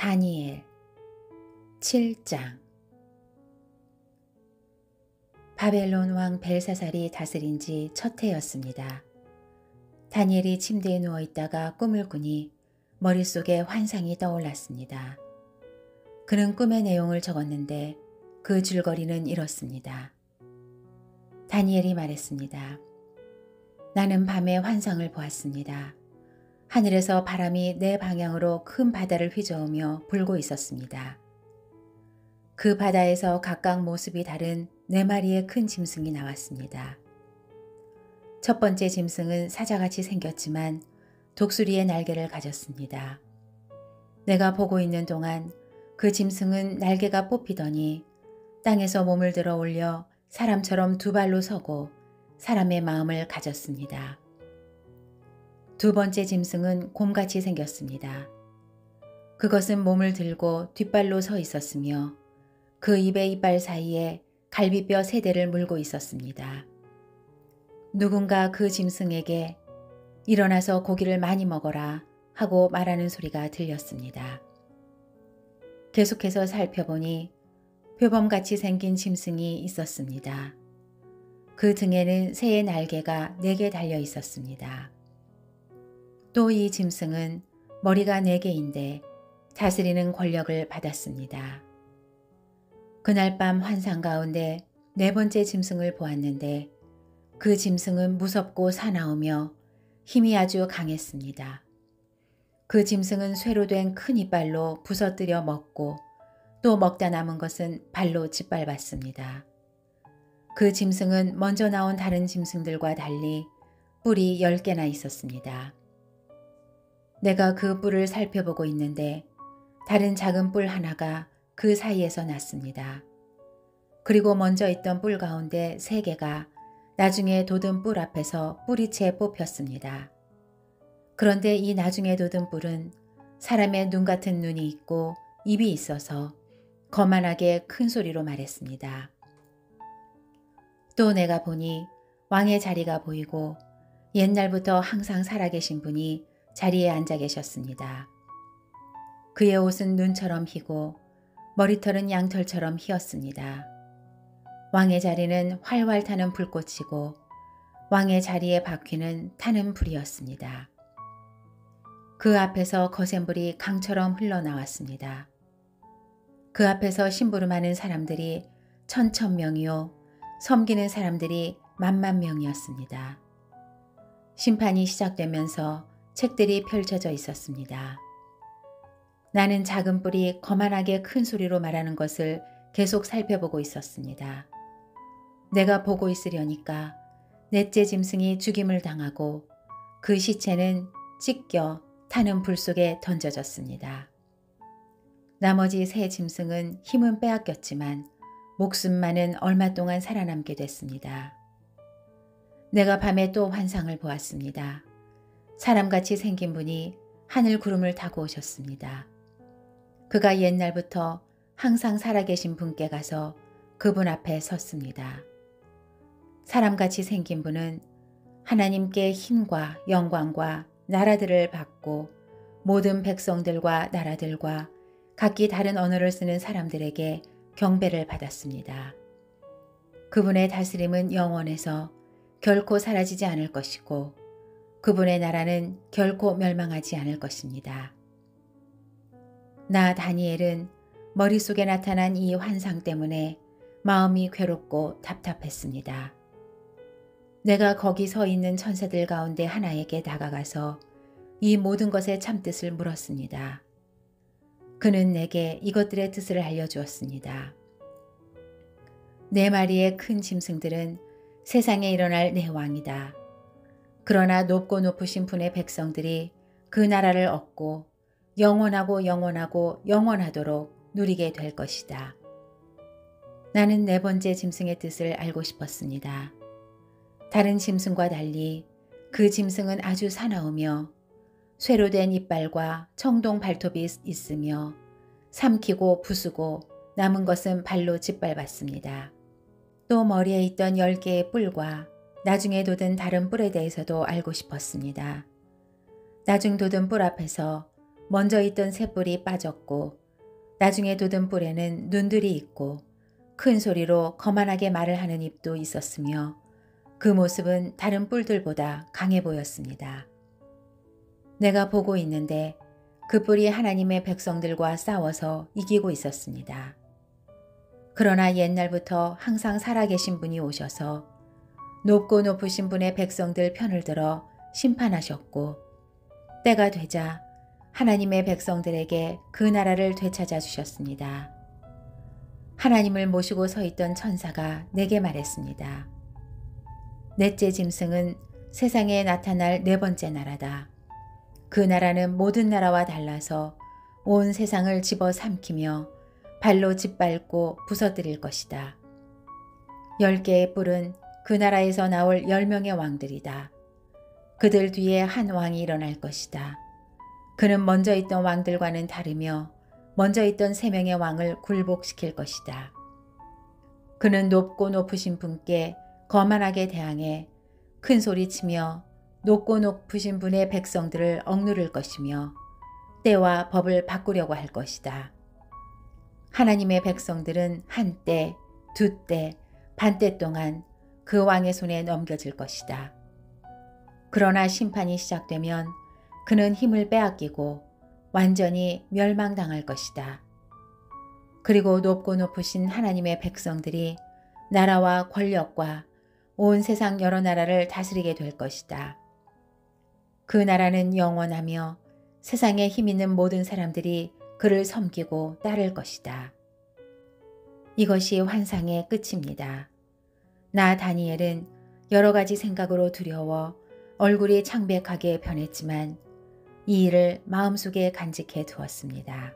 다니엘 7장. 바벨론 왕 벨사살이 다스린 지 첫 해였습니다. 다니엘이 침대에 누워있다가 꿈을 꾸니 머릿속에 환상이 떠올랐습니다. 그는 꿈의 내용을 적었는데 그 줄거리는 이렇습니다. 다니엘이 말했습니다. 나는 밤에 환상을 보았습니다. 하늘에서 바람이 내 방향으로 큰 바다를 휘저으며 불고 있었습니다. 그 바다에서 각각 모습이 다른 4마리의 큰 짐승이 나왔습니다. 첫 번째 짐승은 사자같이 생겼지만 독수리의 날개를 가졌습니다. 내가 보고 있는 동안 그 짐승은 날개가 뽑히더니 땅에서 몸을 들어 올려 사람처럼 2발로 서고 사람의 마음을 가졌습니다. 두 번째 짐승은 곰같이 생겼습니다. 그것은 몸을 들고 뒷발로 서 있었으며 그 입의 이빨 사이에 갈비뼈 3대를 물고 있었습니다. 누군가 그 짐승에게 일어나서 고기를 많이 먹어라 하고 말하는 소리가 들렸습니다. 계속해서 살펴보니 표범같이 생긴 짐승이 있었습니다. 그 등에는 새의 날개가 4개 달려 있었습니다. 또 이 짐승은 머리가 4개인데 다스리는 권력을 받았습니다. 그날 밤 환상 가운데 4번째 짐승을 보았는데 그 짐승은 무섭고 사나우며 힘이 아주 강했습니다. 그 짐승은 쇠로 된 큰 이빨로 부서뜨려 먹고 또 먹다 남은 것은 발로 짓밟았습니다. 그 짐승은 먼저 나온 다른 짐승들과 달리 뿔이 10개나 있었습니다. 내가 그 뿔을 살펴보고 있는데 다른 작은 뿔 하나가 그 사이에서 났습니다. 그리고 먼저 있던 뿔 가운데 3개가 나중에 돋은 뿔 앞에서 뿌리채 뽑혔습니다. 그런데 이 나중에 돋은 뿔은 사람의 눈 같은 눈이 있고 입이 있어서 거만하게 큰 소리로 말했습니다. 또 내가 보니 왕의 자리가 보이고 옛날부터 항상 살아계신 분이 자리에 앉아 계셨습니다. 그의 옷은 눈처럼 희고 머리털은 양털처럼 희었습니다. 왕의 자리는 활활 타는 불꽃이고 왕의 자리의 바퀴는 타는 불이었습니다. 그 앞에서 거센 불이 강처럼 흘러나왔습니다. 그 앞에서 심부름하는 사람들이 1000명이요 섬기는 사람들이 10,000,000명이었습니다. 심판이 시작되면서 책들이 펼쳐져 있었습니다. 나는 작은 뿔이 거만하게 큰 소리로 말하는 것을 계속 살펴보고 있었습니다. 내가 보고 있으려니까 넷째 짐승이 죽임을 당하고 그 시체는 찢겨 타는 불 속에 던져졌습니다. 나머지 3 짐승은 힘은 빼앗겼지만 목숨만은 얼마 동안 살아남게 됐습니다. 내가 밤에 또 환상을 보았습니다. 사람같이 생긴 분이 하늘 구름을 타고 오셨습니다. 그가 옛날부터 항상 살아계신 분께 가서 그분 앞에 섰습니다. 사람같이 생긴 분은 하나님께 힘과 영광과 나라들을 받고 모든 백성들과 나라들과 각기 다른 언어를 쓰는 사람들에게 경배를 받았습니다. 그분의 다스림은 영원해서 결코 사라지지 않을 것이고 그분의 나라는 결코 멸망하지 않을 것입니다. 나 다니엘은 머릿속에 나타난 이 환상 때문에 마음이 괴롭고 답답했습니다. 내가 거기 서 있는 천사들 가운데 하나에게 다가가서 이 모든 것의 참뜻을 물었습니다. 그는 내게 이것들의 뜻을 알려주었습니다. 4마리의 큰 짐승들은 세상에 일어날 내 왕이다. 그러나 높고 높으신 분의 백성들이 그 나라를 얻고 영원하고 영원하고 영원하도록 누리게 될 것이다. 나는 4번째 짐승의 뜻을 알고 싶었습니다. 다른 짐승과 달리 그 짐승은 아주 사나우며 쇠로 된 이빨과 청동 발톱이 있으며 삼키고 부수고 남은 것은 발로 짓밟았습니다. 또 머리에 있던 10개의 뿔과 나중에 돋은 다른 뿔에 대해서도 알고 싶었습니다. 나중 돋은 뿔 앞에서 먼저 있던 새뿔이 빠졌고 나중에 돋은 뿔에는 눈들이 있고 큰 소리로 거만하게 말을 하는 입도 있었으며 그 모습은 다른 뿔들보다 강해 보였습니다. 내가 보고 있는데 그 뿔이 하나님의 백성들과 싸워서 이기고 있었습니다. 그러나 옛날부터 항상 살아계신 분이 오셔서 높고 높으신 분의 백성들 편을 들어 심판하셨고 때가 되자 하나님의 백성들에게 그 나라를 되찾아 주셨습니다. 하나님을 모시고 서 있던 천사가 내게 말했습니다. 넷째 짐승은 세상에 나타날 네 번째 나라다. 그 나라는 모든 나라와 달라서 온 세상을 집어삼키며 발로 짓밟고 부서뜨릴 것이다. 10개의 뿔은 그 나라에서 나올 10명의 왕들이다. 그들 뒤에 한 왕이 일어날 것이다. 그는 먼저 있던 왕들과는 다르며 먼저 있던 3명의 왕을 굴복시킬 것이다. 그는 높고 높으신 분께 거만하게 대항해 큰 소리치며 높고 높으신 분의 백성들을 억누를 것이며 때와 법을 바꾸려고 할 것이다. 하나님의 백성들은 한때, 두때, 반때 동안 그 왕의 손에 넘겨질 것이다. 그러나 심판이 시작되면 그는 힘을 빼앗기고 완전히 멸망당할 것이다. 그리고 높고 높으신 하나님의 백성들이 나라와 권력과 온 세상 여러 나라를 다스리게 될 것이다. 그 나라는 영원하며 세상에 힘 있는 모든 사람들이 그를 섬기고 따를 것이다. 이것이 환상의 끝입니다. 나 다니엘은 여러 가지 생각으로 두려워 얼굴이 창백하게 변했지만 이 일을 마음속에 간직해 두었습니다.